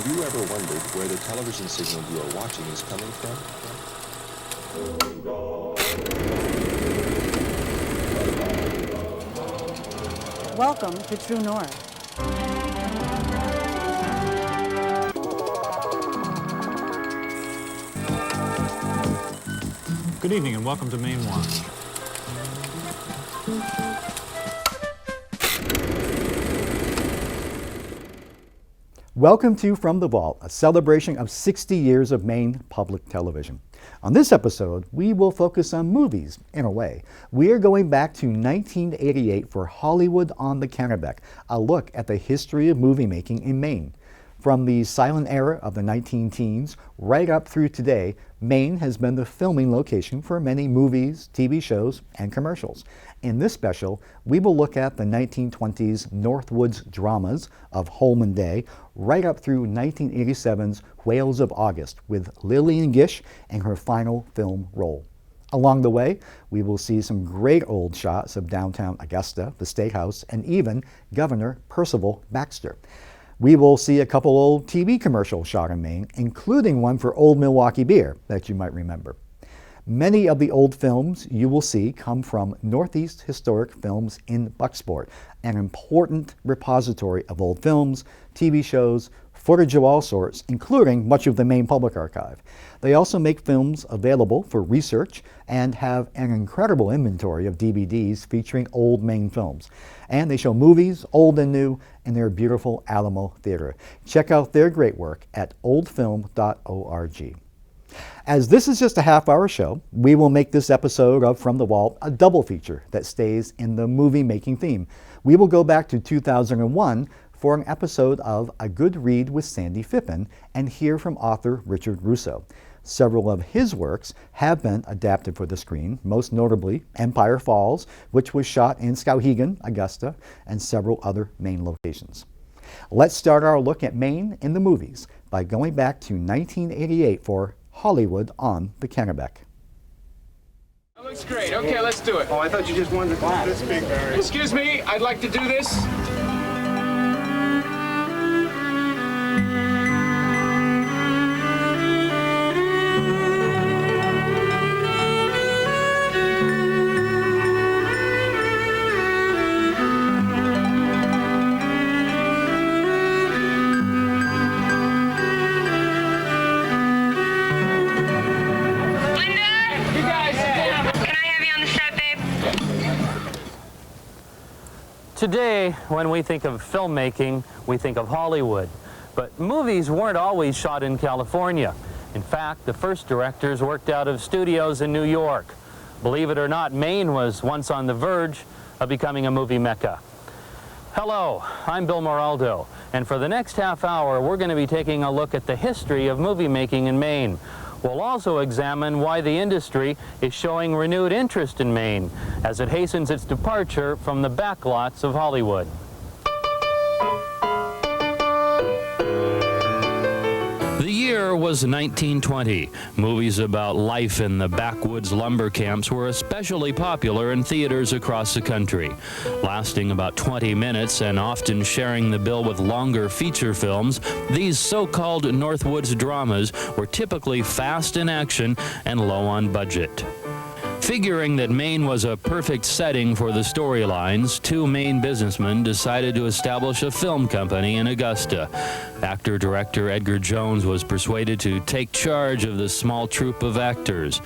Have you ever wondered where the television signal you are watching is coming from? Welcome to True North. Good evening and welcome to Maine Watch. Welcome to From the Vault, a celebration of 60 years of Maine public television. On this episode, we will focus on movies, in a way. We are going back to 1988 for Hollywood on the Kennebec, a look at the history of movie making in Maine. From the silent era of the 19-teens right up through today, Maine has been the filming location for many movies, TV shows, and commercials. In this special, we will look at the 1920s Northwoods dramas of Holman Day, right up through 1987's Whales of August, with Lillian Gish in her final film role. Along the way, we will see some great old shots of downtown Augusta, the State House, and even Governor Percival Baxter. We will see a couple old TV commercials shot in Maine, including one for Old Milwaukee Beer that you might remember. Many of the old films you will see come from Northeast Historic Films in Bucksport, an important repository of old films, TV shows, footage of all sorts, including much of the Maine Public Archive. They also make films available for research and have an incredible inventory of DVDs featuring old Maine films. And they show movies, old and new, in their beautiful Alamo Theater. Check out their great work at oldfilm.org. As this is just a half-hour show, we will make this episode of From the Vault a double feature that stays in the movie-making theme. We will go back to 2001 for an episode of A Good Read with Sandy Phippen and hear from author Richard Russo. Several of his works have been adapted for the screen, most notably Empire Falls, which was shot in Skowhegan, Augusta, and several other Maine locations. Let's start our look at Maine in the movies by going back to 1988 for Hollywood on the Kennebec. That looks great. Okay, let's do it. Oh, I thought you just wanted to clap. This big, Barry. Excuse me, I'd like to do this. Today, when we think of filmmaking, we think of Hollywood. But movies weren't always shot in California. In fact, the first directors worked out of studios in New York. Believe it or not, Maine was once on the verge of becoming a movie mecca. Hello, I'm Bill Moraldo, and for the next half hour, we're going to be taking a look at the history of movie making in Maine. We'll also examine why the industry is showing renewed interest in Maine as it hastens its departure from the backlots of Hollywood. The year was 1920. Movies about life in the backwoods lumber camps were especially popular in theaters across the country. Lasting about 20 minutes and often sharing the bill with longer feature films, these so-called Northwoods dramas were typically fast in action and low on budget. Figuring that Maine was a perfect setting for the storylines, two Maine businessmen decided to establish a film company in Augusta. Actor-director Edgar Jones was persuaded to take charge of the small troupe of actors.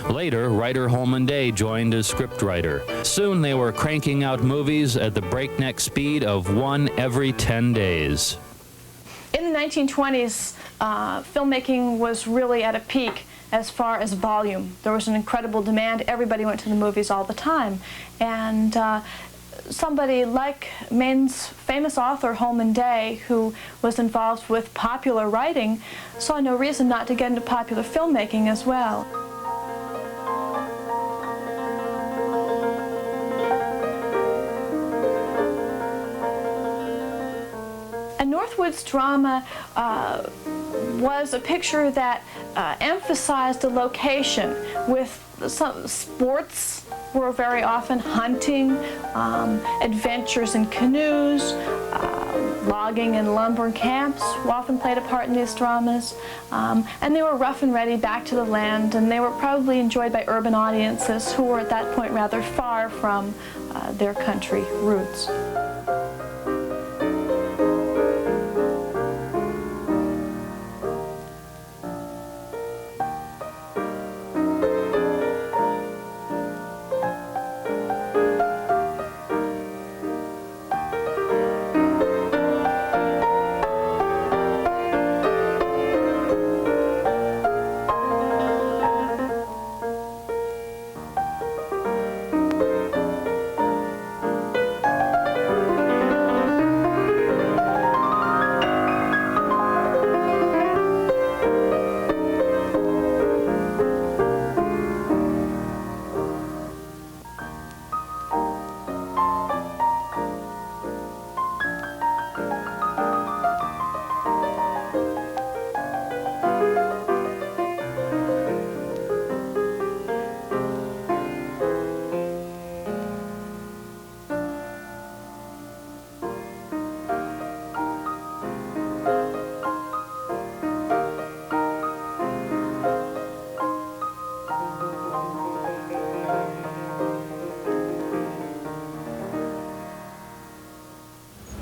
Later, writer Holman Day joined as scriptwriter. Soon they were cranking out movies at the breakneck speed of one every 10 days. In the 1920s, filmmaking was really at a peak as far as volume. There was an incredible demand. Everybody went to the movies all the time. And somebody like Maine's famous author, Holman Day, who was involved with popular writing, saw no reason not to get into popular filmmaking as well. A Northwoods drama was a picture that emphasized the location with some sports were very often hunting, adventures in canoes, logging and lumber camps often played a part in these dramas. And they were rough and ready back to the land, and they were probably enjoyed by urban audiences who were at that point rather far from their country roots.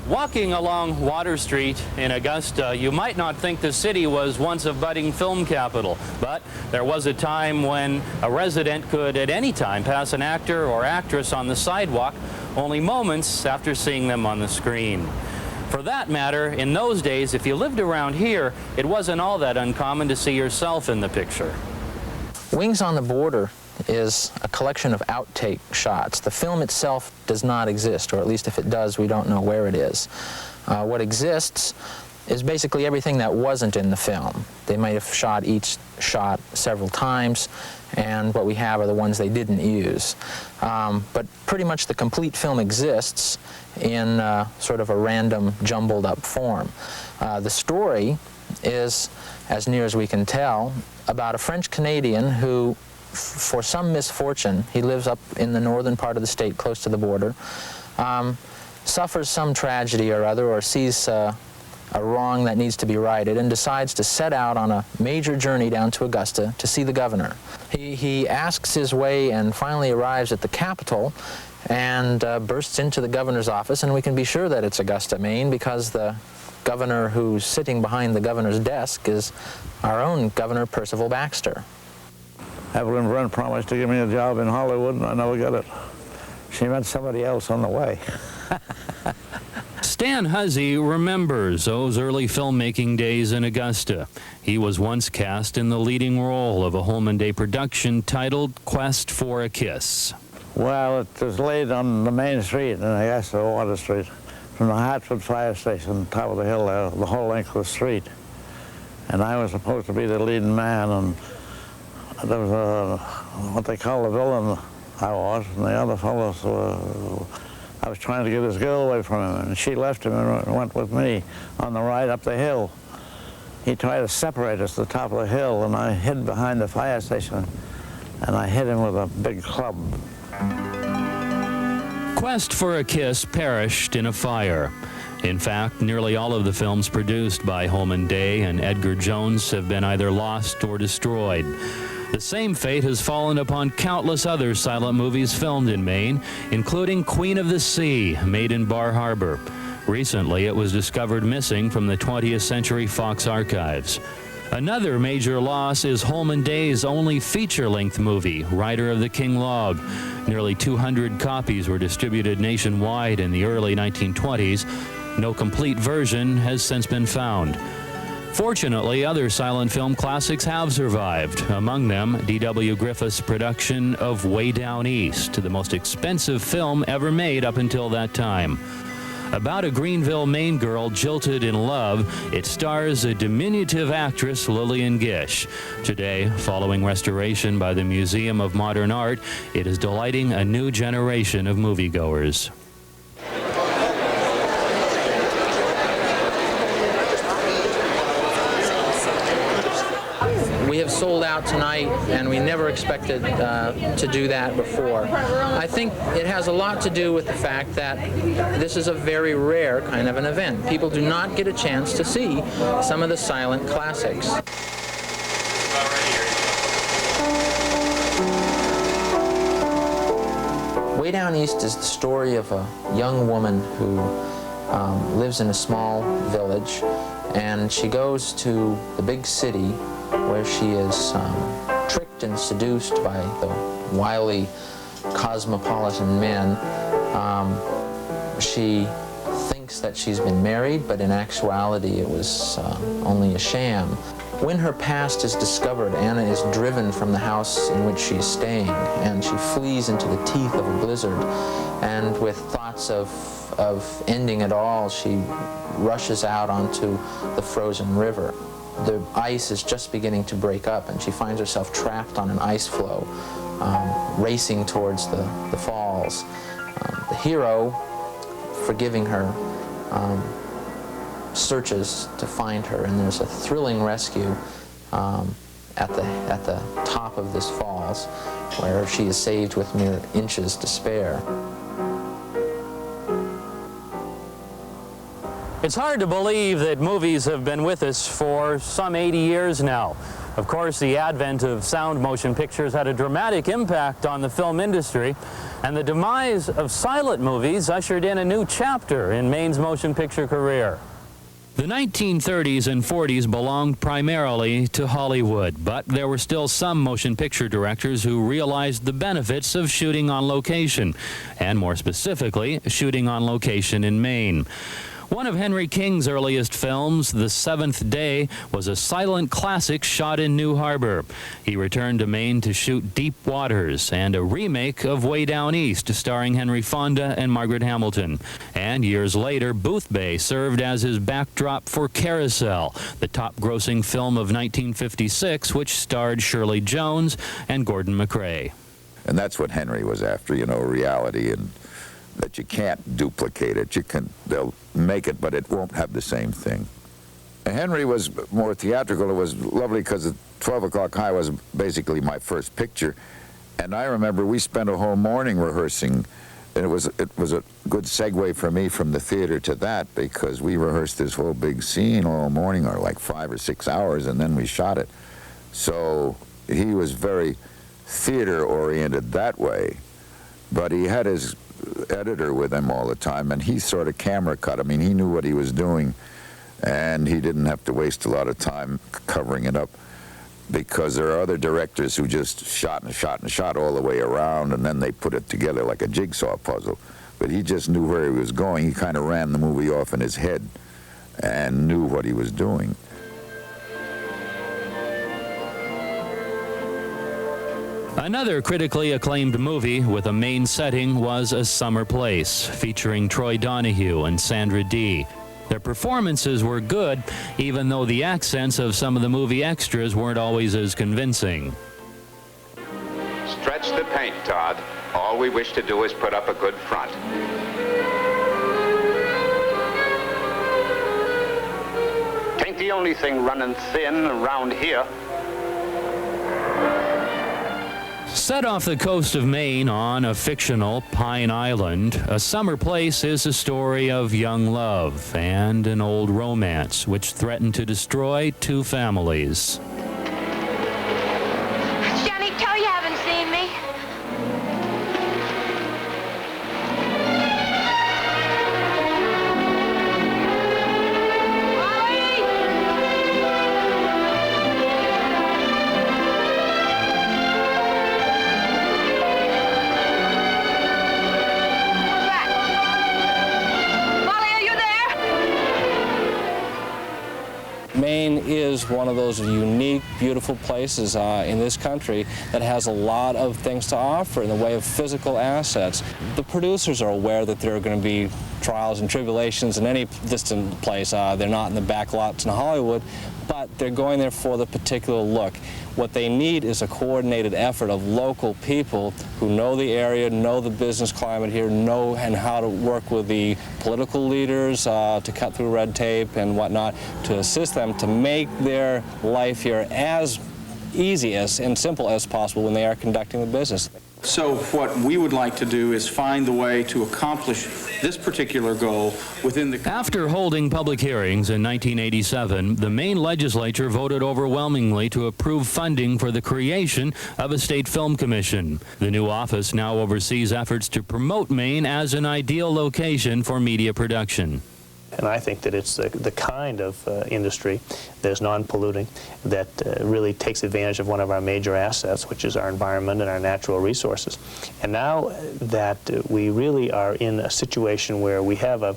Walking along Water Street in Augusta, you might not think the city was once a budding film capital, but there was a time when a resident could at any time pass an actor or actress on the sidewalk only moments after seeing them on the screen. For that matter, in those days, if you lived around here, it wasn't all that uncommon to see yourself in the picture. Wings on the Border is a collection of outtake shots. The film itself does not exist, or at least if it does, we don't know where it is. What exists is basically everything that wasn't in the film. They might have shot each shot several times, and what we have are the ones they didn't use. But pretty much the complete film exists in sort of a random, jumbled up form. The story is, as near as we can tell, about a French-Canadian who, for some misfortune, he lives up in the northern part of the state close to the border, suffers some tragedy or other, or sees a wrong that needs to be righted, and decides to set out on a major journey down to Augusta to see the governor. He asks his way and finally arrives at the Capitol and bursts into the governor's office, and we can be sure that it's Augusta, Maine, because the governor who's sitting behind the governor's desk is our own Governor Percival Baxter. Evelyn Brent promised to give me a job in Hollywood, and I never got it. She met somebody else on the way. Stan Huzzy remembers those early filmmaking days in Augusta. He was once cast in the leading role of a Holman Day production titled Quest for a Kiss. Well, it was laid on the main street in Augusta, Water Street, from the Hartford fire station, top of the hill there, the whole length of the street. And I was supposed to be the leading man, and there was what they call a villain, I was, and the other fellows were, I was trying to get this girl away from him, and she left him and went with me on the ride up the hill. He tried to separate us at the top of the hill, and I hid behind the fire station, and I hit him with a big club. Quest for a Kiss perished in a fire. In fact, nearly all of the films produced by Holman Day and Edgar Jones have been either lost or destroyed. The same fate has fallen upon countless other silent movies filmed in Maine, including Queen of the Sea, made in Bar Harbor. Recently, it was discovered missing from the 20th Century Fox archives. Another major loss is Holman Day's only feature-length movie, Rider of the King Log. Nearly 200 copies were distributed nationwide in the early 1920s. No complete version has since been found. Fortunately, other silent film classics have survived, among them D.W. Griffith's production of Way Down East, the most expensive film ever made up until that time. About a Greenville, Maine girl jilted in love, it stars a diminutive actress, Lillian Gish. Today, following restoration by the Museum of Modern Art, it is delighting a new generation of moviegoers. We have sold out tonight, and we never expected to do that before. I think it has a lot to do with the fact that this is a very rare kind of an event. People do not get a chance to see some of the silent classics. Way Down East is the story of a young woman who lives in a small village, and she goes to the big city where she is tricked and seduced by the wily cosmopolitan men. She thinks that she's been married, but in actuality it was only a sham. When her past is discovered, Anna is driven from the house in which she's staying, and she flees into the teeth of a blizzard. And with thoughts of ending it all, she rushes out onto the frozen river. The ice is just beginning to break up, and she finds herself trapped on an ice floe, racing towards the falls. The hero, forgiving her, searches to find her, and there's a thrilling rescue at the top of this falls, where she is saved with mere inches to spare. It's hard to believe that movies have been with us for some 80 years now. Of course, the advent of sound motion pictures had a dramatic impact on the film industry, and the demise of silent movies ushered in a new chapter in Maine's motion picture career. The 1930s and 40s belonged primarily to Hollywood, but there were still some motion picture directors who realized the benefits of shooting on location, and more specifically, shooting on location in Maine. One of Henry King's earliest films, The Seventh Day, was a silent classic shot in New Harbor. He returned to Maine to shoot Deep Waters and a remake of Way Down East, starring Henry Fonda and Margaret Hamilton. And years later, Booth Bay served as his backdrop for Carousel, the top-grossing film of 1956, which starred Shirley Jones and Gordon MacRae. And that's what Henry was after, you know, reality, and that you can't duplicate it. They'll make it, but it won't have the same thing. Henry was more theatrical. It was lovely because 12 O'Clock High was basically my first picture. And I remember we spent a whole morning rehearsing, and it was a good segue for me from the theater to that, because we rehearsed this whole big scene all morning, or like 5 or 6 hours, and then we shot it. So he was very theater-oriented that way, but he had his editor with him all the time, and he sort of camera cut. I mean, he knew what he was doing, and he didn't have to waste a lot of time covering it up, because there are other directors who just shot and shot and shot all the way around, and then they put it together like a jigsaw puzzle. But he just knew where he was going. He kind of ran the movie off in his head and knew what he was doing. Another critically acclaimed movie with a Maine setting was A Summer Place, featuring Troy Donahue and Sandra Dee. Their performances were good, even though the accents of some of the movie extras weren't always as convincing. Stretch the paint, Todd. All we wish to do is put up a good front. Tain't the only thing running thin around here. Set off the coast of Maine on a fictional Pine Island, A Summer Place is a story of young love and an old romance which threatened to destroy two families. Johnny, tell you haven't seen me. Maine is one of those unique, beautiful places in this country that has a lot of things to offer in the way of physical assets. The producers are aware that there are going to be trials and tribulations in any distant place. They're not in the back lots in Hollywood, but they're going there for the particular look. What they need is a coordinated effort of local people who know the area, know the business climate here, know and how to work with the political leaders to cut through red tape and whatnot, to assist them to make their life here as easy and simple as possible when they are conducting the business. So what we would like to do is find the way to accomplish this particular goal within the... After holding public hearings in 1987, the Maine legislature voted overwhelmingly to approve funding for the creation of a state film commission. The new office now oversees efforts to promote Maine as an ideal location for media production. And I think that it's the kind of industry that is non-polluting, that really takes advantage of one of our major assets, which is our environment and our natural resources. And now that we really are in a situation where we have a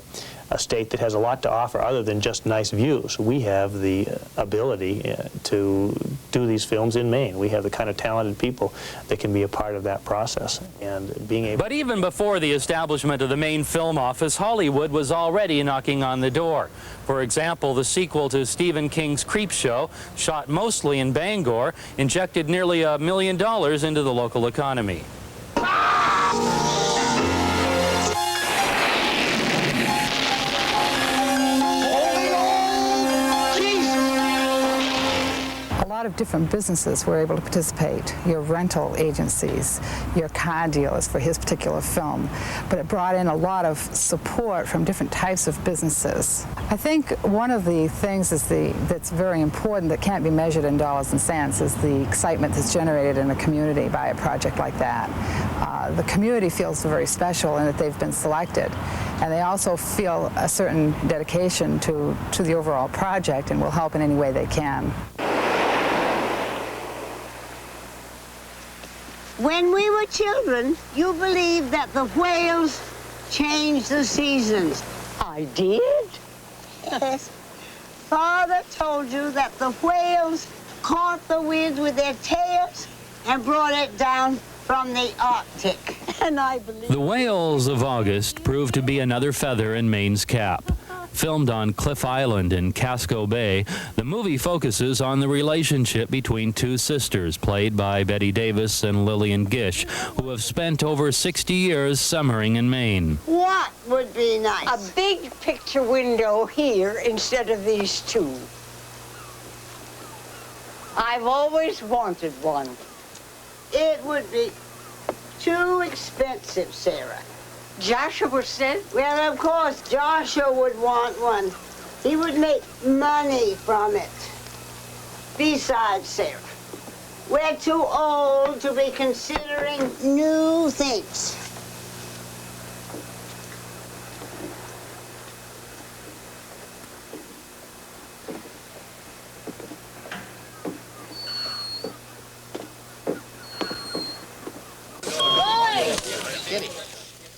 state that has a lot to offer other than just nice views, we have the ability to do these films in Maine. We have the kind of talented people that can be a part of that process. And being able... But even before the establishment of the Maine Film Office, Hollywood was already knocking on the door. For example, the sequel to Stephen King's Creepshow, shot mostly in Bangor, injected nearly $1 million into the local economy. A lot of different businesses were able to participate. Your rental agencies, your car dealers for his particular film. But it brought in a lot of support from different types of businesses. I think one of the things that's very important that can't be measured in dollars and cents is the excitement that's generated in a community by a project like that. The community feels very special in that they've been selected. And they also feel a certain dedication to the overall project and will help in any way they can. When we were children, you believed that the whales changed the seasons. I did? Yes. Father told you that the whales caught the wind with their tails and brought it down from the Arctic. And I believe... The Whales of August proved to be another feather in Maine's cap. Filmed on Cliff Island in Casco Bay, the movie focuses on the relationship between two sisters, played by Betty Davis and Lillian Gish, who have spent over 60 years summering in Maine. What would be nice? A big picture window here instead of these two. I've always wanted one. It would be too expensive, Sarah. Joshua said? Well, of course, Joshua would want one. He would make money from it. Besides, Sarah, we're too old to be considering new things.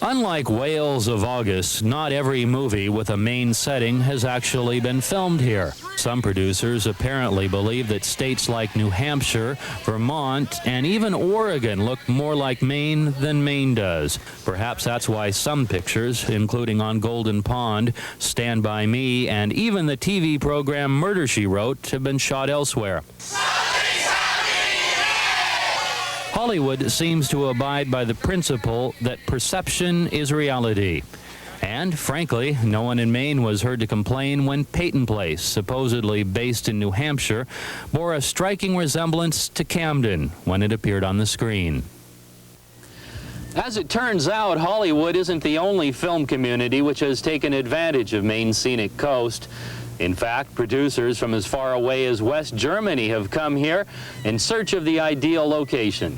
Unlike Whales of August, not every movie with a Maine setting has actually been filmed here. Some producers apparently believe that states like New Hampshire, Vermont, and even Oregon look more like Maine than Maine does. Perhaps that's why some pictures, including On Golden Pond, Stand By Me, and even the TV program Murder, She Wrote, have been shot elsewhere. Hollywood seems to abide by the principle that perception is reality. And, frankly, no one in Maine was heard to complain when Peyton Place, supposedly based in New Hampshire, bore a striking resemblance to Camden when it appeared on the screen. As it turns out, Hollywood isn't the only film community which has taken advantage of Maine's scenic coast. In fact, producers from as far away as West Germany have come here in search of the ideal location.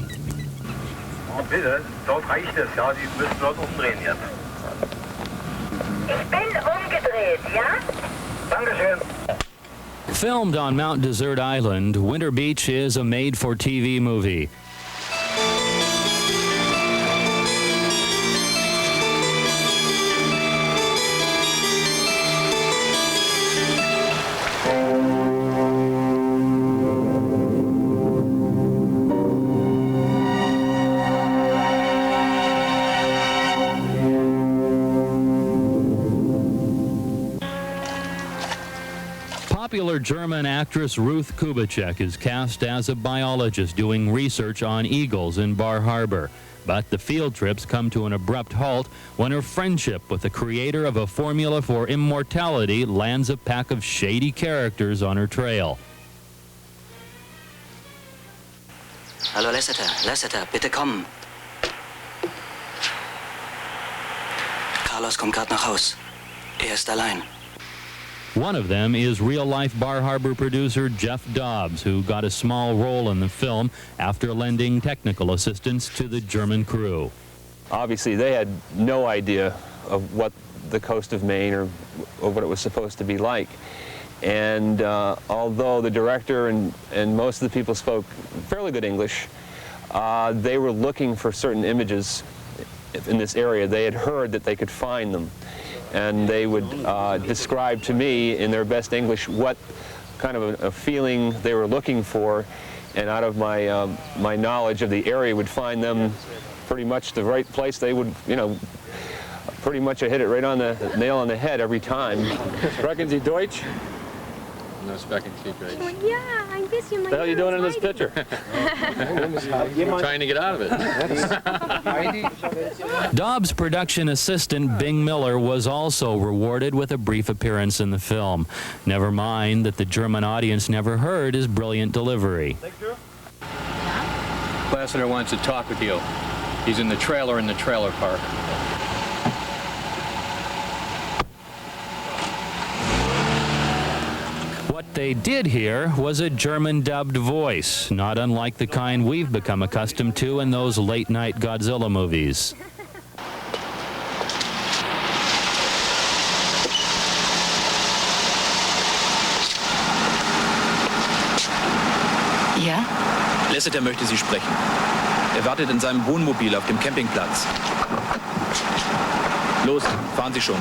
Oh, bitte, dort reicht es, ja, Sie müssen dort umdrehen jetzt. Ich bin umgedreht, ja? Dankeschön. Filmed on Mount Desert Island, Winter Beach is a made-for-TV movie. Popular German actress Ruth Kubitschek is cast as a biologist doing research on eagles in Bar Harbor. But the field trips come to an abrupt halt when her friendship with the creator of a formula for immortality lands a pack of shady characters on her trail. Hallo Lasseter, bitte kommen. Carlos kommt gerade nach Haus. Ist allein. One of them is real-life Bar Harbor producer Jeff Dobbs, who got a small role in the film after lending technical assistance to the German crew. Obviously, they had no idea of what the coast of Maine or what it was supposed to be like. And although the director and most of the people spoke fairly good English, they were looking for certain images in this area. They had heard that they could find them. And they would describe to me in their best English what kind of a feeling they were looking for, and out of my my knowledge of the area would find them pretty much the right place. They would, you know, pretty much I hit it right on the nail on the head every time. Sprechen Sie Deutsch? No, sprechen Sie Deutsch. Yeah, ein bisschen. What the hell are you doing in this picture? Trying to get out of it. Dobbs' production assistant, Bing Miller, was also rewarded with a brief appearance in the film. Never mind that the German audience never heard his brilliant delivery. Lasseter wants to talk with you. He's in the trailer park. What they did hear was a German-dubbed voice, not unlike the kind we've become accustomed to in those late-night Godzilla movies. Ja? Lasseter möchte Sie sprechen. Er wartet in seinem Wohnmobil auf dem Campingplatz. Los, fahren Sie schon.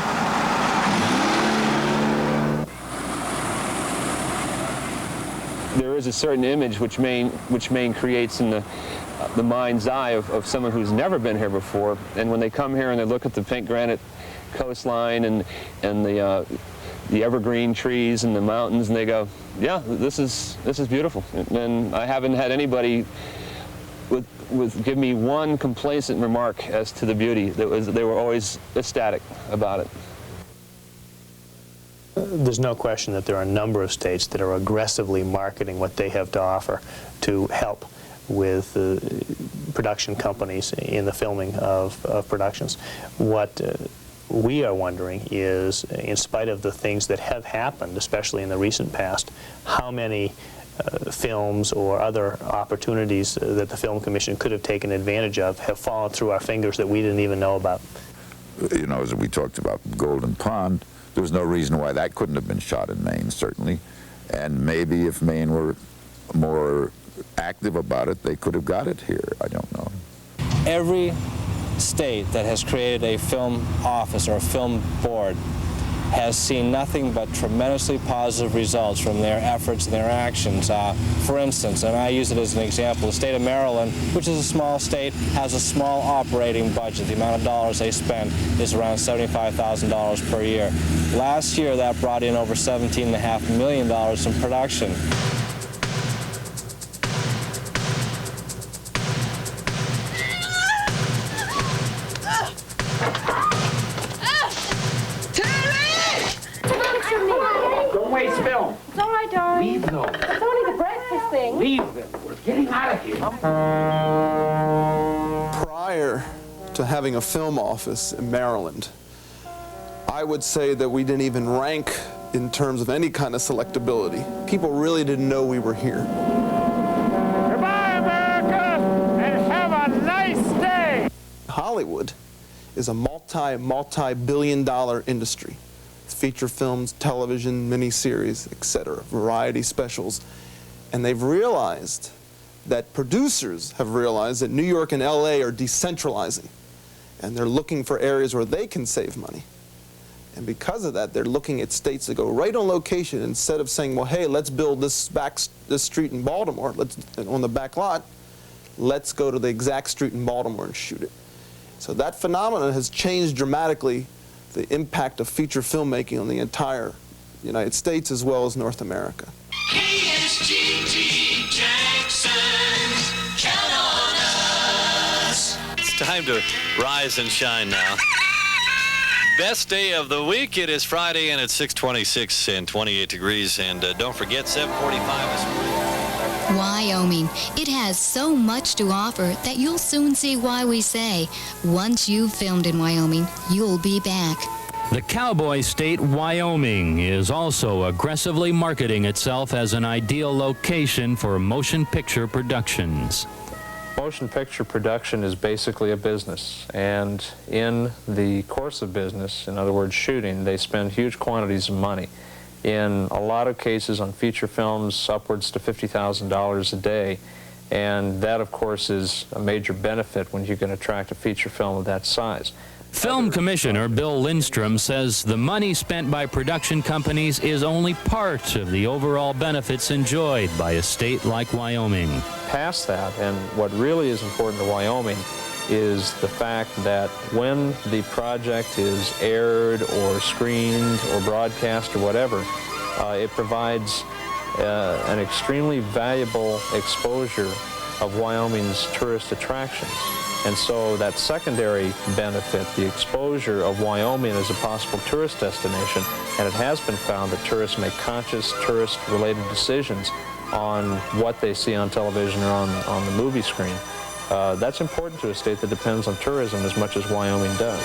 There is a certain image which Maine creates in the mind's eye of someone who's never been here before, and when they come here and they look at the pink granite coastline and the evergreen trees and the mountains, and they go, yeah, this is beautiful. And I haven't had anybody give me one complacent remark as to the beauty. They were always ecstatic about it. There's no question that there are a number of states that are aggressively marketing what they have to offer to help with production companies in the filming of productions. What we are wondering is, in spite of the things that have happened, especially in the recent past, how many films or other opportunities that the Film Commission could have taken advantage of have fallen through our fingers that we didn't even know about. You know, as we talked about Golden Pond, there was no reason why that couldn't have been shot in Maine, certainly. And maybe if Maine were more active about it, they could have got it here. I don't know. Every state that has created a film office or a film board has seen nothing but tremendously positive results from their efforts and their actions. For instance, and I use it as an example, the state of Maryland, which is a small state, has a small operating budget. The amount of dollars they spend is around $75,000 per year. Last year, that brought in over $17.5 million in production. Don't waste film. It's all right, darling. Leave them. It's only the breakfast thing. Leave them. We're getting out of here. Prior to having a film office in Maryland, I would say that we didn't even rank in terms of any kind of selectability. People really didn't know we were here. Goodbye, America, and have a nice day. Hollywood is a multi-billion-dollar industry. Feature films, television, miniseries, etc., variety specials. And they've realized that producers have realized that New York and LA are decentralizing. And they're looking for areas where they can save money. And because of that, they're looking at states that go right on location instead of saying, well, hey, let's build this street in Baltimore, on the back lot, let's go to the exact street in Baltimore and shoot it. So that phenomenon has changed dramatically the impact of feature filmmaking on the entire United States as well as North America. KSGT Jackson's, count on us. It's time to rise and shine now. Best day of the week. It is Friday, and it's 6:26 and 28 degrees. And don't forget, 7:45 is Wyoming. It has so much to offer that you'll soon see why we say, once you've filmed in Wyoming, you'll be back. The cowboy state, Wyoming, is also aggressively marketing itself as an ideal location for motion picture productions. Motion picture production is basically a business, and in the course of business, in other words shooting, they spend huge quantities of money. In a lot of cases on feature films, upwards to $50,000 a day, and that of course is a major benefit when you can attract a feature film of that size. Film Commissioner Bill Lindstrom says the money spent by production companies is only part of the overall benefits enjoyed by a state like Wyoming. Past that, and what really is important to Wyoming is the fact that when the project is aired or screened or broadcast or whatever, it provides an extremely valuable exposure of Wyoming's tourist attractions. And so that secondary benefit, the exposure of Wyoming as a possible tourist destination, and it has been found that tourists make conscious tourist-related decisions on what they see on television or on the movie screen. That's important to a state that depends on tourism as much as Wyoming does.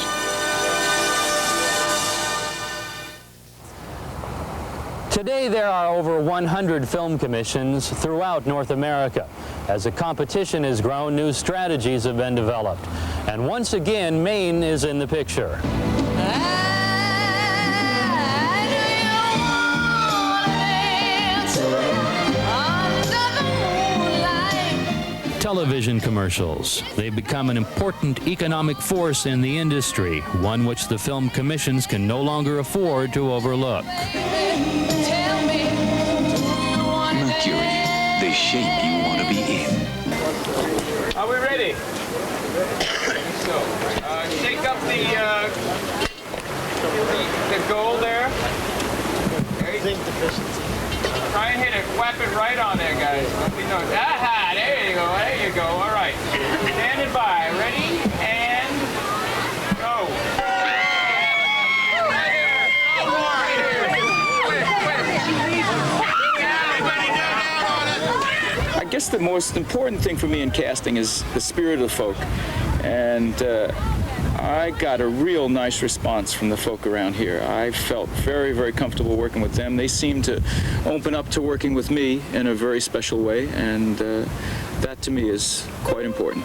Today there are over 100 film commissions throughout North America. As the competition has grown, new strategies have been developed. And once again, Maine is in the picture. Television commercials. They've become an important economic force in the industry, one which the film commissions can no longer afford to overlook. Mercury, the shape you want to be in. Are we ready? So, shake up the goal there. Try and hit it, whap it right on there, guys. Aha, there you go, there you go. All right. Standing by, ready, and go. I guess the most important thing for me in casting is the spirit of the folk. And I got a real nice response from the folk around here. I felt very, very comfortable working with them. They seemed to open up to working with me in a very special way, and that to me is quite important.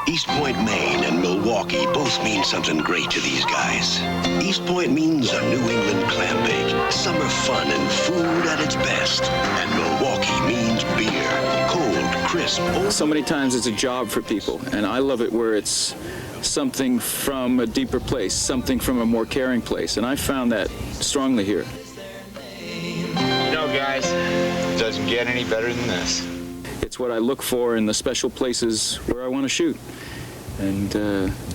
East Point, Maine and Milwaukee both mean something great to these guys. East Point means a New England clam bake, summer fun and food at its best. And Milwaukee means beer, cold, crisp. So many times it's a job for people, and I love it where it's something from a deeper place, something from a more caring place, and I found that strongly here. No, guys, it doesn't get any better than this. It's what I look for in the special places where I want to shoot. And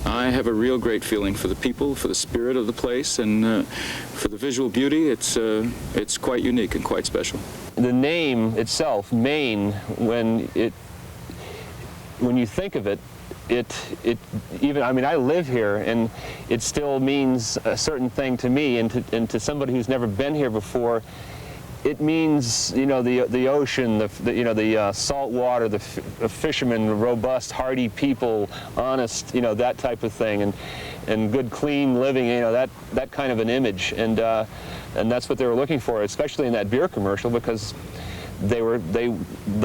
I have a real great feeling for the people, for the spirit of the place, and for the visual beauty. It's quite unique and quite special. The name itself, Maine, when you think of it, I mean, I live here, and it still means a certain thing to me, and to somebody who's never been here before, it means, you know, the ocean, the salt water, the fishermen, robust, hardy people, honest, you know, that type of thing, and good, clean living, you know, that kind of an image, and that's what they were looking for, especially in that beer commercial, because they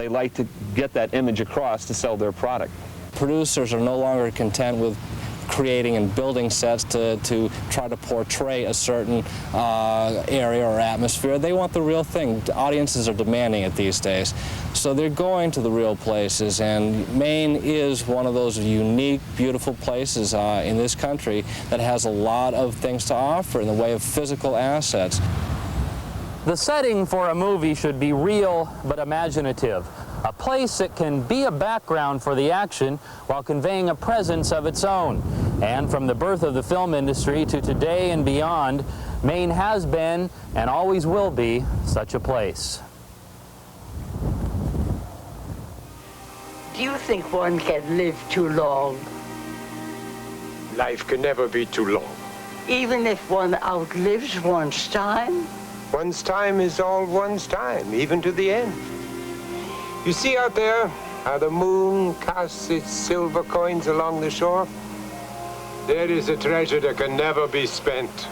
like to get that image across to sell their product. Producers are no longer content with creating and building sets to try to portray a certain area or atmosphere. They want the real thing. Audiences are demanding it these days. So they're going to the real places, and Maine is one of those unique, beautiful places in this country that has a lot of things to offer in the way of physical assets. The setting for a movie should be real but imaginative. A place that can be a background for the action while conveying a presence of its own. And from the birth of the film industry to today and beyond, Maine has been and always will be such a place. Do you think one can live too long? Life can never be too long. Even if one outlives one's time? One's time is all one's time, even to the end. You see out there how the moon casts its silver coins along the shore? There is a treasure that can never be spent.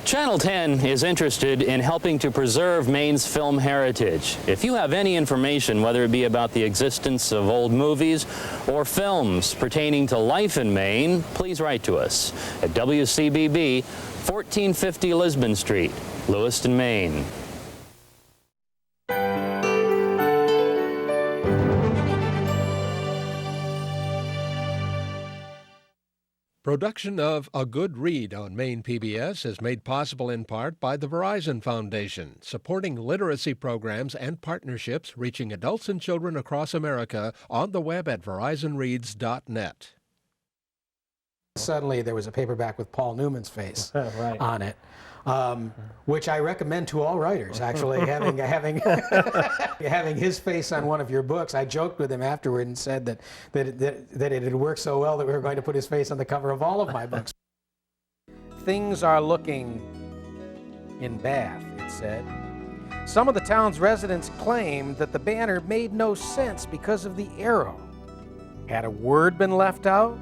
Channel 10 is interested in helping to preserve Maine's film heritage. If you have any information, whether it be about the existence of old movies or films pertaining to life in Maine, please write to us at WCBB, 1450 Lisbon Street, Lewiston, Maine. Production of A Good Read on Maine PBS is made possible in part by the Verizon Foundation, supporting literacy programs and partnerships reaching adults and children across America on the web at verizonreads.net. Suddenly there was a paperback with Paul Newman's face Right. on it, which I recommend to all writers, actually, having having his face on one of your books. I joked with him afterward and said that it had worked so well that we were going to put his face on the cover of all of my books. Things are looking in Bath, it said. Some of the town's residents claimed that the banner made no sense because of the arrow. Had a word been left out?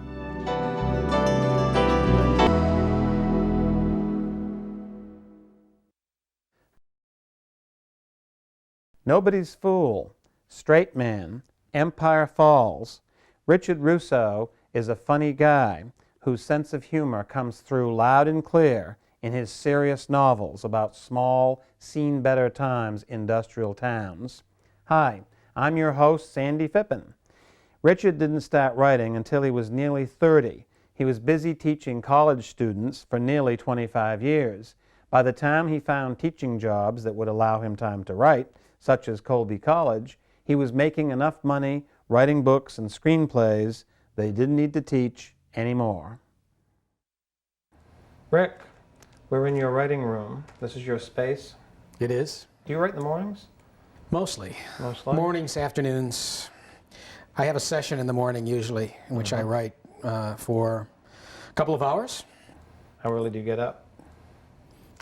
Nobody's Fool, Straight Man, Empire Falls. Richard Russo is a funny guy whose sense of humor comes through loud and clear in his serious novels about small, seen-better times industrial towns. Hi, I'm your host, Sandy Phippen. Richard didn't start writing until he was nearly 30. He was busy teaching college students for nearly 25 years. By the time he found teaching jobs that would allow him time to write, such as Colby College, he was making enough money writing books and screenplays that he didn't need to teach anymore. Rick, we're in your writing room. This is your space. It is. Do you write in the mornings? Mostly. Mostly? Mornings, afternoons. I have a session in the morning usually in which I write for a couple of hours. How early do you get up?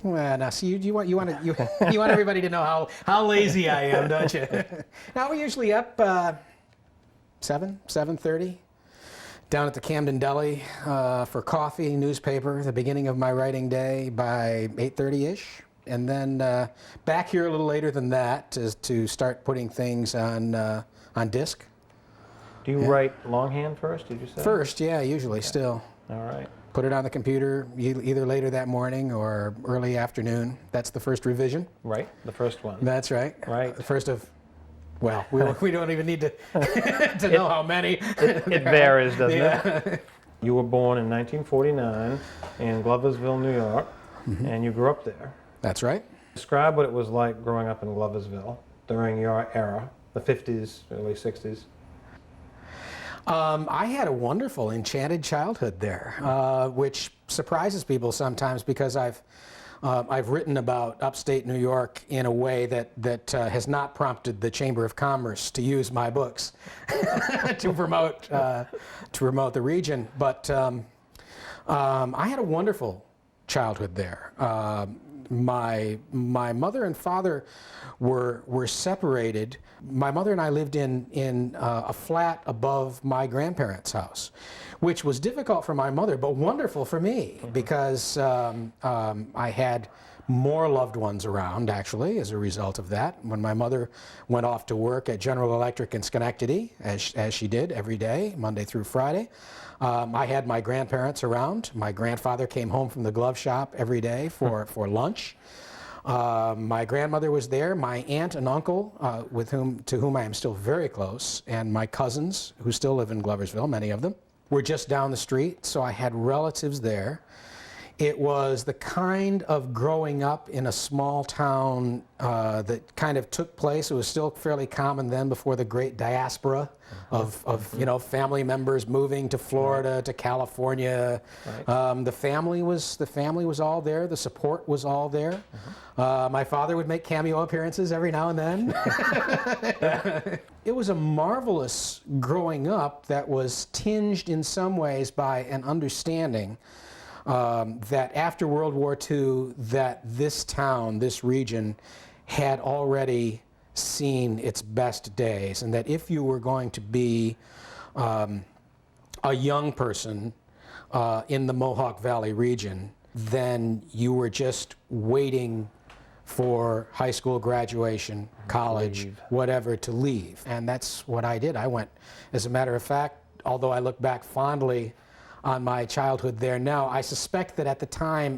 Well, now, see, you want everybody to know how lazy I am, don't you? Now, we're usually up 7:30, down at the Camden Deli for coffee, newspaper, the beginning of my writing day by 8:30-ish. And then back here a little later than that to start putting things on disc. Do you write longhand first, did you say? First, yeah, usually, still. All right. Put it on the computer either later that morning or early afternoon. That's the first revision. Right, the first one. That's right. Right. The first of, well, we don't even need to to know how many. It varies, doesn't it? You were born in 1949 in Gloversville, New York, and you grew up there. That's right. Describe what it was like growing up in Gloversville during your era, the 50s, early 60s. I had a wonderful, enchanted childhood there, which surprises people sometimes because I've written about upstate New York in a way that has not prompted the Chamber of Commerce to use my books to promote the region. But I had a wonderful childhood there. my mother and father were separated. My mother and I lived in a flat above my grandparents' house, which was difficult for my mother, but wonderful for me, because I had more loved ones around, actually, as a result of that. When my mother went off to work at General Electric in Schenectady, as she did every day, Monday through Friday, I had my grandparents around. My grandfather came home from the glove shop every day for lunch. My grandmother was there, my aunt and uncle, to whom I am still very close, and my cousins, who still live in Gloversville, many of them, were just down the street, so I had relatives there. It was the kind of growing up in a small town that kind of took place. It was still fairly common then, before the great diaspora of you know, family members moving to Florida, to California. The family was all there. The support was all there. My father would make cameo appearances every now and then. It was a marvelous growing up that was tinged in some ways by an understanding that after World War II, that this town, this region, had already seen its best days, and that if you were going to be a young person in the Mohawk Valley region, then you were just waiting for high school graduation, college, whatever, to leave. And that's what I did. I went, as a matter of fact, although I look back fondly on my childhood there now, I suspect that at the time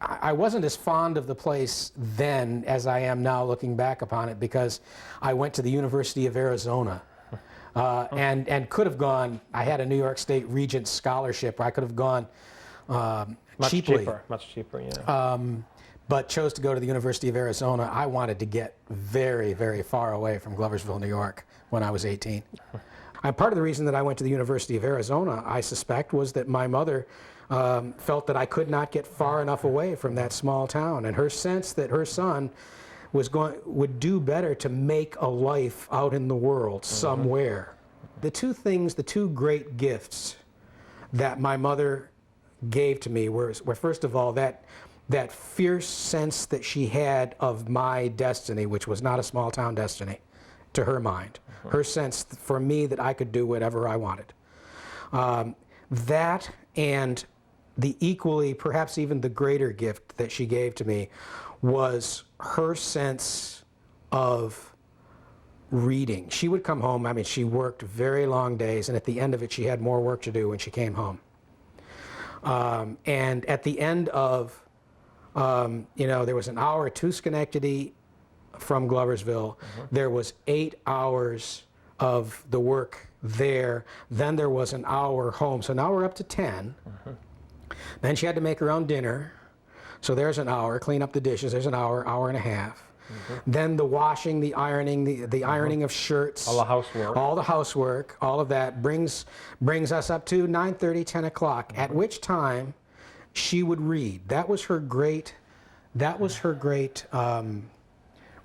I wasn't as fond of the place then as I am now, looking back upon it, because I went to the University of Arizona and could have gone. I had a New York State Regents scholarship. I could have gone Much cheaply. cheaper, yeah. But chose to go to the University of Arizona. I wanted to get very, very far away from Gloversville, New York, when I was 18. And part of the reason that I went to the University of Arizona, I suspect, was that my mother felt that I could not get far enough away from that small town, and her sense that her son would do better to make a life out in the world somewhere. The two great gifts that my mother gave to me were first of all, that fierce sense that she had of my destiny, which was not a small town destiny to her mind. Her sense for me that I could do whatever I wanted. That, and the equally, perhaps even the greater gift that she gave to me, was her sense of reading. She would come home, I mean, she worked very long days, and at the end of it, she had more work to do when she came home. And at the end of, you know, there was an hour to Schenectady from Gloversville. There was 8 hours of the work there. Then there was an hour home. So now we're up to 10. Then she had to make her own dinner. So there's an hour. Clean up the dishes. There's an hour, hour and a half. Then the washing, the ironing, the ironing of shirts. All the housework. All the housework. All of that brings us up to 9:30, 10 o'clock, at which time she would read. That was her great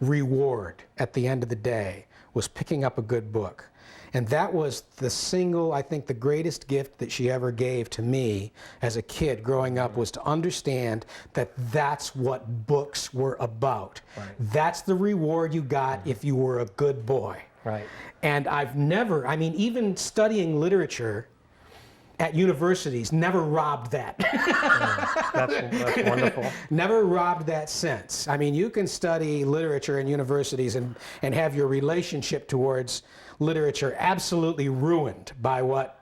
reward at the end of the day, was picking up a good book. And that was I think the greatest gift that she ever gave to me as a kid growing up, was to understand that that's what books were about. That's the reward you got if you were a good boy. And I've never, I mean, even studying literature at universities never robbed that. That's wonderful. Never robbed that sense. I mean, you can study literature in universities and have your relationship towards literature absolutely ruined by what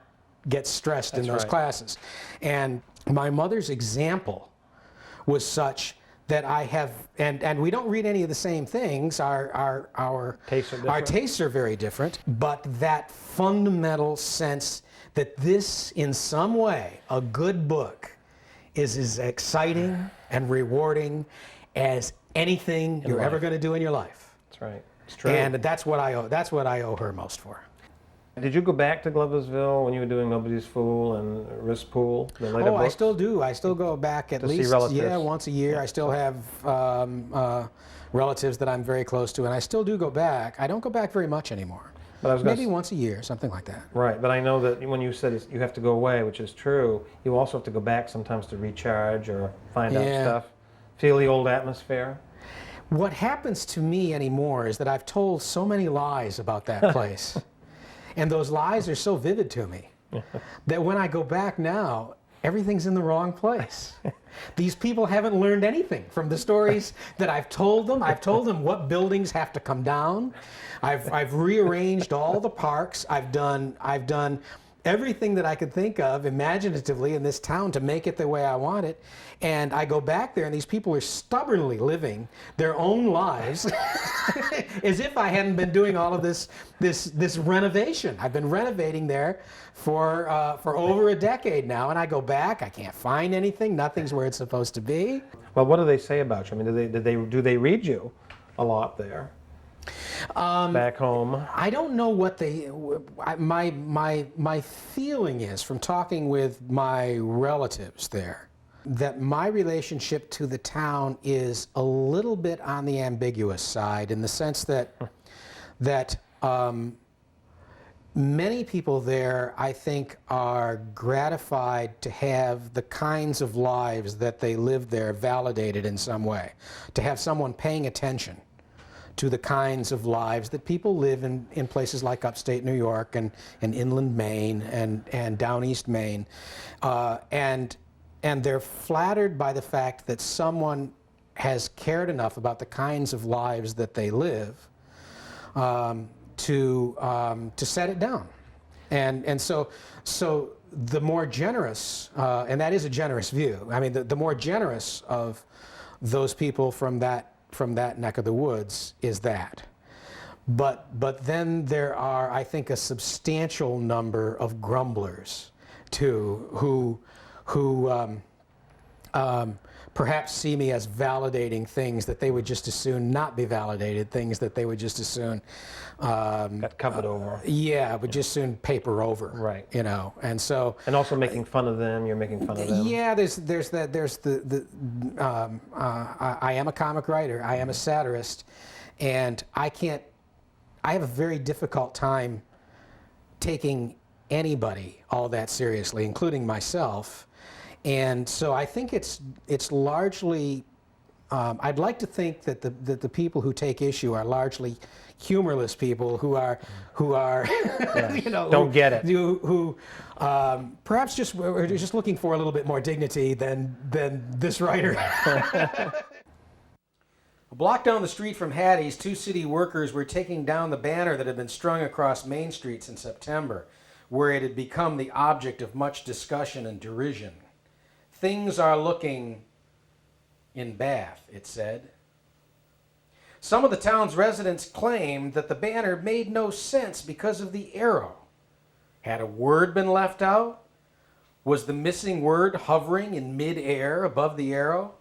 gets stressed in those classes. And my mother's example was such that I have, and we don't read any of the same things. Our tastes are very different, but that fundamental sense that this, in some way, a good book, is as exciting and rewarding as anything you're ever going to do in your life. That's right. It's true. And that's what I owe her most for. Did you go back to Gloversville when you were doing Nobody's Fool and Risk Pool? The later books? I still do. I still go back at least once a year. I still have relatives that I'm very close to, and I still do go back. I don't go back very much anymore. But I was maybe once a year, something like that. Right, but I know that when you said you have to go away, which is true, you also have to go back sometimes to recharge or find out stuff. Feel the old atmosphere? What happens to me anymore is that I've told so many lies about that place. And those lies are so vivid to me that when I go back now, everything's in the wrong place. These people haven't learned anything from the stories that I've told them. I've told them what buildings have to come down. I've rearranged all the parks. I've done everything that I could think of imaginatively in this town to make it the way I want it. And I go back there and these people are stubbornly living their own lives as if I hadn't been doing all of this renovation. I've been renovating there for over a decade now, and I go back, I can't find anything, nothing's where it's supposed to be. Well, what do they say about you? I mean, do they read you a lot there? Back home? I don't know what my feeling is from talking with my relatives there, that my relationship to the town is a little bit on the ambiguous side, in the sense that many people there, I think, are gratified to have the kinds of lives that they live there validated in some way, to have someone paying attention to the kinds of lives that people live in places like upstate New York and inland Maine and down east Maine. And they're flattered by the fact that someone has cared enough about the kinds of lives that they live to set it down. And so the more generous, and that is a generous view, I mean, the more generous of those people from that neck of the woods is that. But then there are, I think, a substantial number of grumblers too, who perhaps see me as validating things that they would just as soon not be validated, things that they would just as soon got covered over. Yeah, would just soon paper over. Right. You know, and so. And also making fun of them. You're making fun of them. Yeah, there's I am a comic writer. I am a satirist, and I have a very difficult time taking anybody all that seriously, including myself. And so I think it's largely, I'd like to think that the people who take issue are largely humorless people who are yes. you know, don't get it, who perhaps we're just looking for a little bit more dignity than this writer. A block down the street from Hattie's, two city workers were taking down the banner that had been strung across Main Street since September, where it had become the object of much discussion and derision. Things are looking in Bath, it said. Some of the town's residents claimed that the banner made no sense because of the arrow. Had a word been left out? Was the missing word hovering in mid-air above the arrow?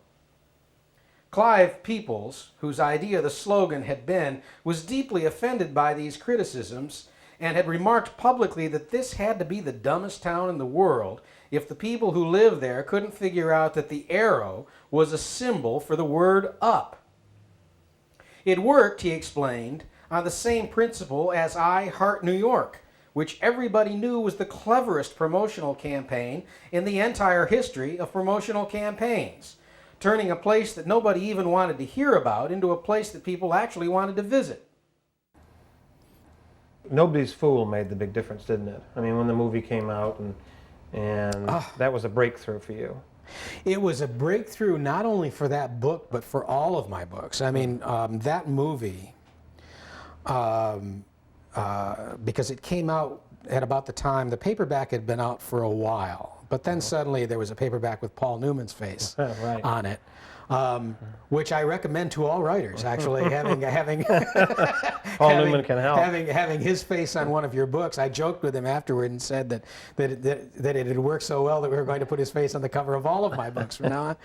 Clive Peoples, whose idea the slogan had been, was deeply offended by these criticisms and had remarked publicly that this had to be the dumbest town in the world if the people who lived there couldn't figure out that the arrow was a symbol for the word up. It worked, he explained, on the same principle as I Heart New York, which everybody knew was the cleverest promotional campaign in the entire history of promotional campaigns, turning a place that nobody even wanted to hear about into a place that people actually wanted to visit. Nobody's Fool made the big difference, didn't it? I mean, when the movie came out, and that was a breakthrough for you. It was a breakthrough not only for that book, but for all of my books. I mean, that movie, because it came out at about the time, the paperback had been out for a while, but then suddenly there was a paperback with Paul Newman's face on it. Which I recommend to all writers, actually, having Paul Newman can help. Having his face on one of your books. I joked with him afterward and said that it had worked so well that we were going to put his face on the cover of all of my books from now on.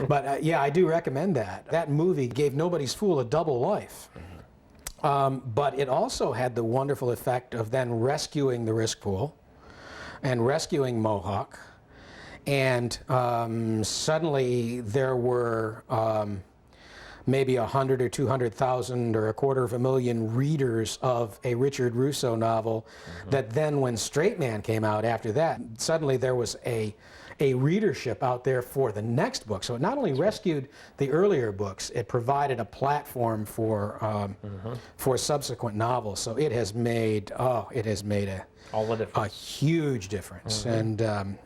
But yeah, I do recommend that. That movie gave Nobody's Fool a double life. But it also had the wonderful effect of then rescuing the Risk Pool and rescuing Mohawk. And suddenly there were maybe 100 or 200,000 or 250,000 readers of a Richard Russo novel, that then when Straight Man came out after that, suddenly there was a readership out there for the next book. So it not only rescued the earlier books, it provided a platform for subsequent novels. So it has made all the difference. A huge difference. And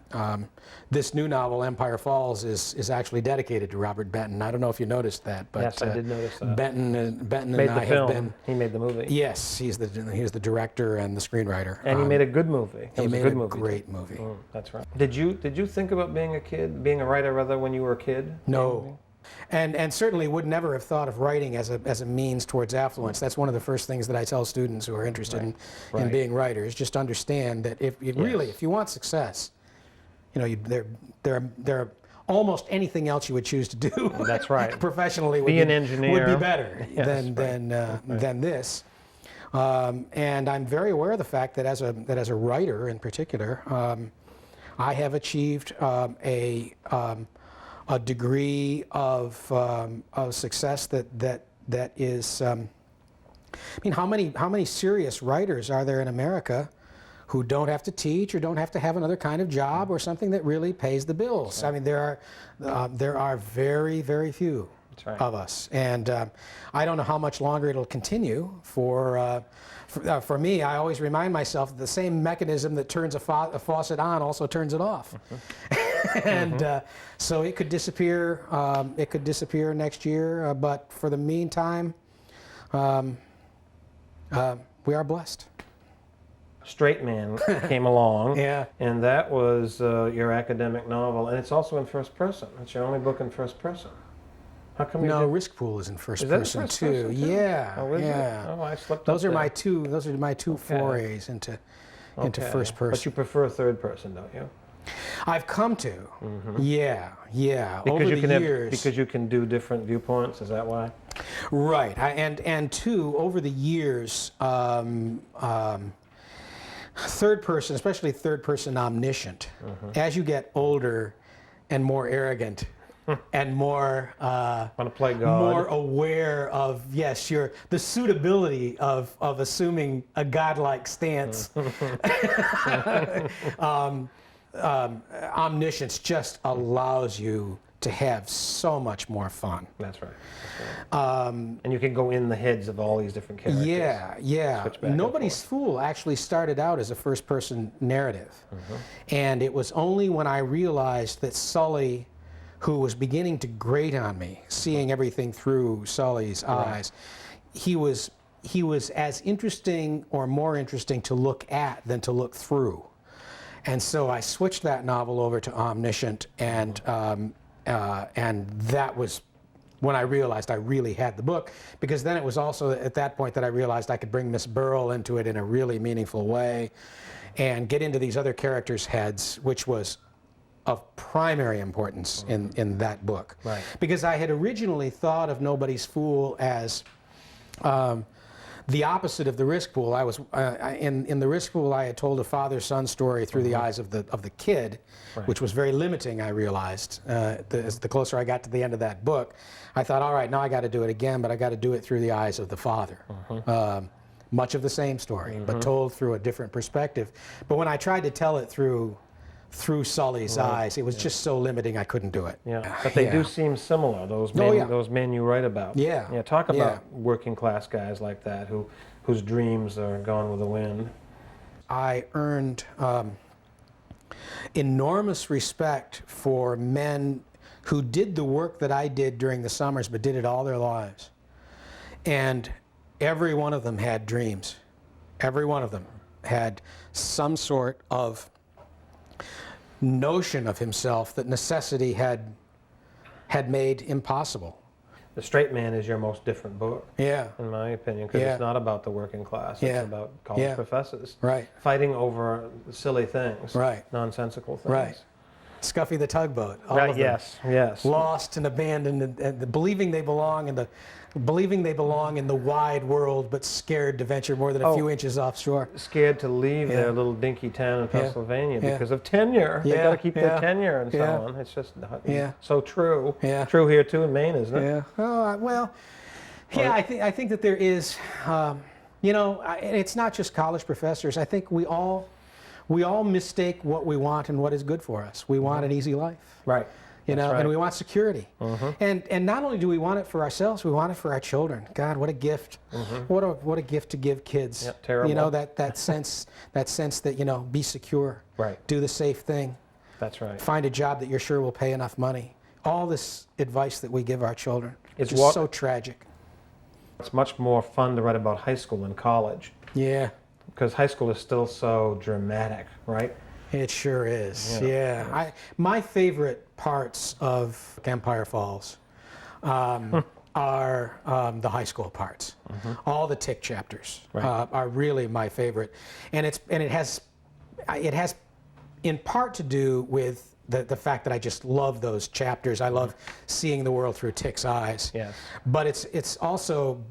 this new novel, Empire Falls, is actually dedicated to Robert Benton. I don't know if you noticed that, but yes, I did notice that. Benton made and the I film. have been. He made the movie. Yes, he's the director and the screenwriter. And he made a good movie. He made a great movie. That's right. Did you think about being a writer rather when you were a kid? No. And certainly would never have thought of writing as a means towards affluence. That's one of the first things that I tell students who are interested in being writers. Just understand that if you want success, there are almost anything else you would choose to do. That's right. Professionally, be an engineer would be better than this. And I'm very aware of the fact that as a writer in particular, I have achieved a degree of success that is. I mean, how many serious writers are there in America who don't have to teach or don't have to have another kind of job or something that really pays the bills? I mean, there are very, very few of us, and I don't know how much longer it'll continue. For me, I always remind myself that the same mechanism that turns a faucet on also turns it off. And so it could disappear. It could disappear next year. But for the meantime, we are blessed. Straight Man came along. Yeah. And that was your academic novel, and it's also in first person. It's your only book in first person. How come you did? Risk Pool is in first person too. Yeah. Oh, is yeah. it? Oh, I slipped Those up are my there. two forays into first person. But you prefer third person, don't you? I've come to. Yeah. Because over you the can years. because you can do different viewpoints. Is that why? Right. And two, over the years, third person, especially third person omniscient, as you get older and more arrogant and more want to play God, more aware of the suitability of assuming a godlike stance. Omniscience just allows you to have so much more fun. That's right. And you can go in the heads of all these different characters. Yeah. Nobody's Fool actually started out as a first-person narrative. And it was only when I realized that Sully, who was beginning to grate on me, seeing everything through Sully's eyes, he was as interesting or more interesting to look at than to look through. And so I switched that novel over to Omniscient, and that was when I realized I really had the book, because then it was also at that point that I realized I could bring Miss Burrell into it in a really meaningful way and get into these other characters' heads, which was of primary importance in that book. Right. Because I had originally thought of Nobody's Fool as the opposite of the Risk Pool. I was in the Risk Pool. I had told a father-son story through the eyes of the kid, which was very limiting. I realized as the closer I got to the end of that book, I thought, all right, now I got to do it again, but I got to do it through the eyes of the father. Much of the same story, but told through a different perspective. But when I tried to tell it through Sully's eyes, it was just so limiting I couldn't do it. Yeah, but they do seem similar. Those men you write about. Yeah. Talk about working class guys like that whose dreams are gone with the wind. I earned enormous respect for men who did the work that I did during the summers, but did it all their lives. And every one of them had dreams. Every one of them had some sort of notion of himself that necessity had made impossible. The Straight Man is your most different book, in my opinion, because it's not about the working class. It's about college professors fighting over silly things, nonsensical things. Scuffy the Tugboat. All Right, of them. yes, yes. Lost and abandoned, and believing they belong in the wide world, but scared to venture more than a few inches offshore. Scared to leave their little dinky town in Pennsylvania because of tenure. They got to keep their tenure and so on. It's just so true. True here too in Maine, isn't it? Yeah. Oh, I think that there is. It's not just college professors. I think we all mistake what we want and what is good for us. We want an easy life. Right. And we want security. And not only do we want it for ourselves, we want it for our children. God, what a gift. What a gift to give kids. Yep, terrible. That sense that, be secure. Right. Do the safe thing. That's right. Find a job that you're sure will pay enough money. All this advice that we give our children is just so tragic. It's much more fun to write about high school than college. Yeah. Because high school is still so dramatic, right? It sure is. Yeah. My favorite parts of Empire Falls are the high school parts. All the Tick chapters are really my favorite, and it has in part to do with the fact that I just love those chapters. I love seeing the world through Tick's eyes. Yes. But it's also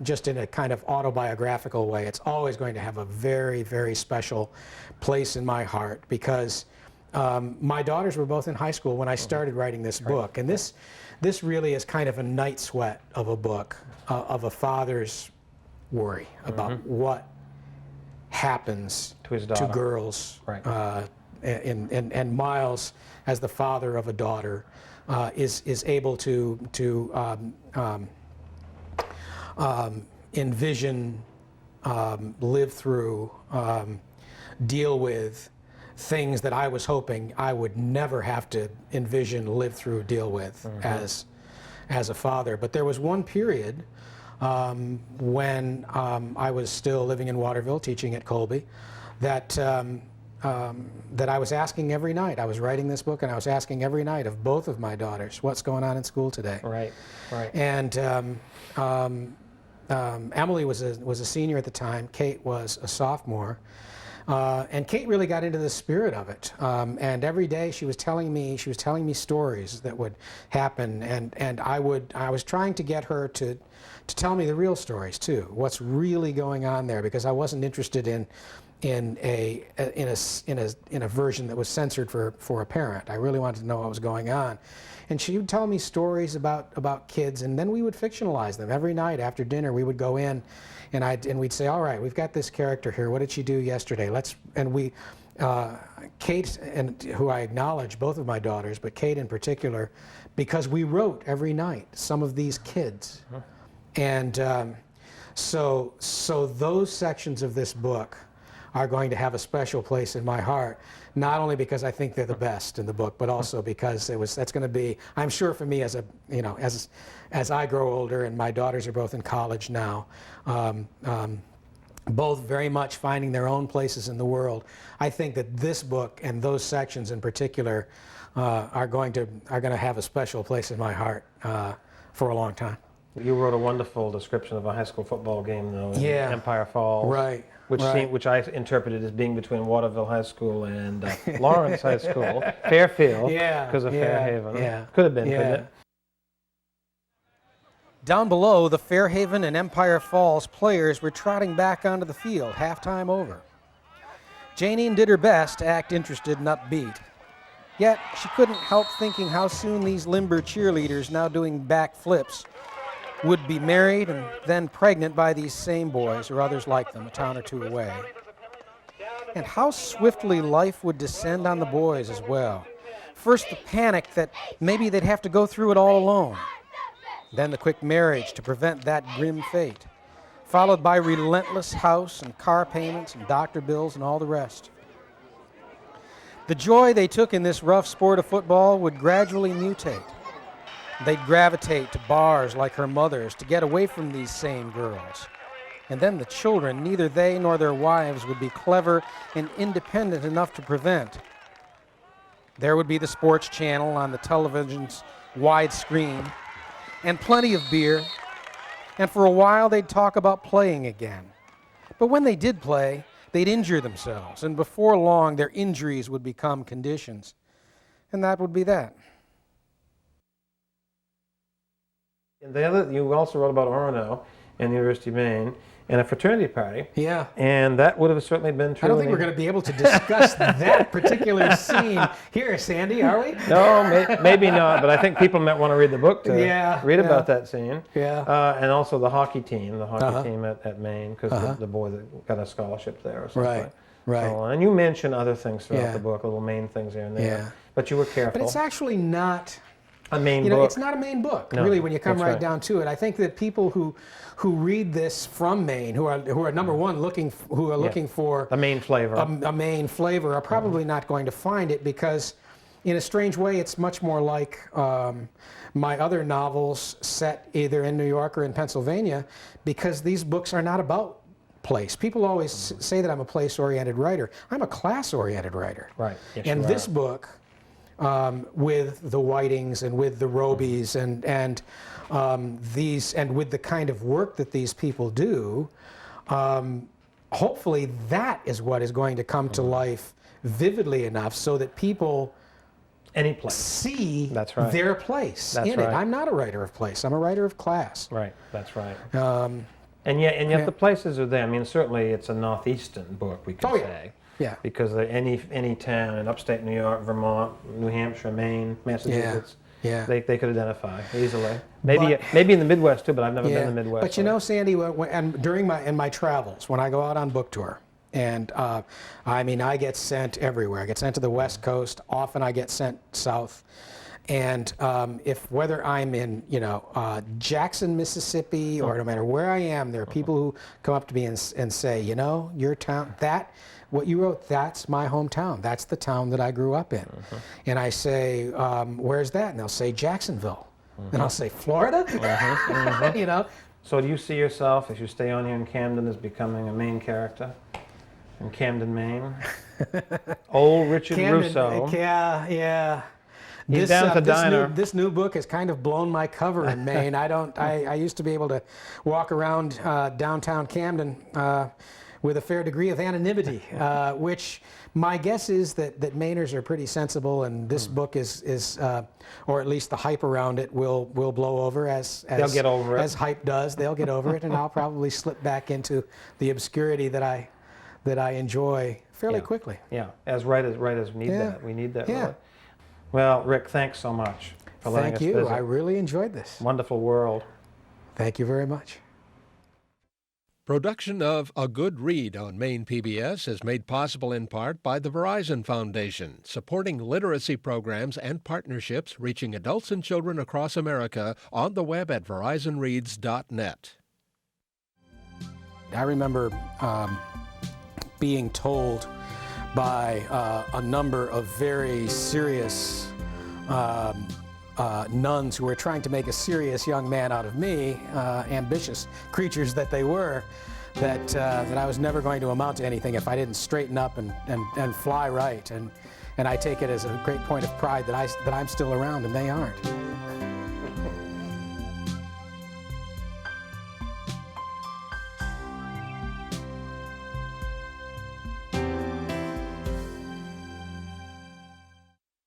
just in a kind of autobiographical way. It's always going to have a very, very special place in my heart because my daughters were both in high school when I started writing this book. And this really is kind of a night sweat of a book, of a father's worry about what happens to his daughter. To girls. Right. And Miles, as the father of a daughter, is able to envision, live through, deal with things that I was hoping I would never have to envision, live through, deal with as a father. But there was one period when I was still living in Waterville, teaching at Colby, that I was asking every night. I was writing this book, and I was asking every night of both of my daughters, what's going on in school today? Right, right. And Emily was a senior at the time. Kate was a sophomore. And Kate really got into the spirit of it. And every day she was telling me stories that would happen, and I was trying to get her to tell me the real stories too. What's really going on there? Because I wasn't interested in a version that was censored for a parent. I really wanted to know what was going on. And she would tell me stories about kids, and then we would fictionalize them. Every night after dinner we would go in, and we'd say, all right, we've got this character here. What did she do yesterday? Kate, and who I acknowledge, both of my daughters, but Kate in particular, because we wrote every night some of these kids. And so those sections of this book are going to have a special place in my heart, not only because I think they're the best in the book, but also because that's going to be, I'm sure for me as I grow older, and my daughters are both in college now, both very much finding their own places in the world. I think that this book and those sections in particular are going to have a special place in my heart for a long time. You wrote a wonderful description of a high school football game, though, in Empire Falls. Right. Which I interpreted as being between Waterville High School and Lawrence High School, Fairfield, because of Fairhaven. Yeah. Could have been, couldn't it? Down below, the Fairhaven and Empire Falls players were trotting back onto the field, halftime over. Janine did her best to act interested and upbeat. Yet, she couldn't help thinking how soon these limber cheerleaders, now doing backflips, would be married and then pregnant by these same boys or others like them a town or two away. And how swiftly life would descend on the boys as well. First the panic that maybe they'd have to go through it all alone. Then the quick marriage to prevent that grim fate, followed by relentless house and car payments and doctor bills and all the rest. The joy they took in this rough sport of football would gradually mutate. They'd gravitate to bars like her mother's to get away from these same girls. And then the children, neither they nor their wives would be clever and independent enough to prevent. There would be the sports channel on the television's wide screen, and plenty of beer, and for a while they'd talk about playing again. But when they did play, they'd injure themselves, and before long their injuries would become conditions. And that would be that. And you also wrote about Orono and the University of Maine and a fraternity party. Yeah. And that would have certainly been true. I don't think we're going to be able to discuss that particular scene here, Sandy, are we? No, maybe not, but I think people might want to read the book to read about that scene. Yeah. And also the hockey team at Maine, because the boy that got a scholarship there or something. Right. So, and you mention other things throughout the book, little Maine things here and there. Yeah. But you were careful. But it's actually not a Maine book. It's not a Maine book, no, really, when you come right down to it. I think that people who read this from Maine, who are number one looking for a Maine flavor, a Maine flavor, are probably not going to find it, because, in a strange way, it's much more like my other novels set either in New York or in Pennsylvania, because these books are not about place. People always say that I'm a place-oriented writer. I'm a class-oriented writer. Right. Yes, and this book, with the Whitings and with the Robies and with the kind of work that these people do, hopefully that is what is going to come to life vividly enough so that people see their place in it. I'm not a writer of place. I'm a writer of class. Right. That's right. And yet the places are there. I mean, certainly it's a northeastern book, we can say. Yeah. Because any town in upstate New York, Vermont, New Hampshire, Maine, Massachusetts, they could identify easily. Maybe in the Midwest too, but I've never been in the Midwest. But you know, Sandy, during my travels, when I go out on book tour, and I get sent everywhere. I get sent to the West Coast. Often I get sent south. And whether I'm in, Jackson, Mississippi, or no matter where I am, there are people who come up to me and say, your town, what you wrote, that's my hometown. That's the town that I grew up in. And I say, where's that? And they'll say, Jacksonville. And I'll say, Florida? So do you see yourself, as you stay on here in Camden, as becoming a main character in Camden, Maine? Old Richard Russo. Yeah. This new book has kind of blown my cover in Maine. I used to be able to walk around downtown Camden with a fair degree of anonymity, which my guess is that Mainers are pretty sensible, and this book is or at least the hype around it will blow over as they'll get over it. As hype does. They'll get over it, and I'll probably slip back into the obscurity that I enjoy fairly quickly. Yeah, as writers need that. We need that. Yeah. Really. Well, Rick, thanks so much for letting us visit. Thank you. I really enjoyed this. Wonderful world. Thank you very much. Production of A Good Read on Maine PBS is made possible in part by the Verizon Foundation, supporting literacy programs and partnerships reaching adults and children across America on the web at verizonreads.net. I remember being told by a number of very serious nuns who were trying to make a serious young man out of me, ambitious creatures that they were, that I was never going to amount to anything if I didn't straighten up and fly right. And I take it as a great point of pride that I'm still around and they aren't.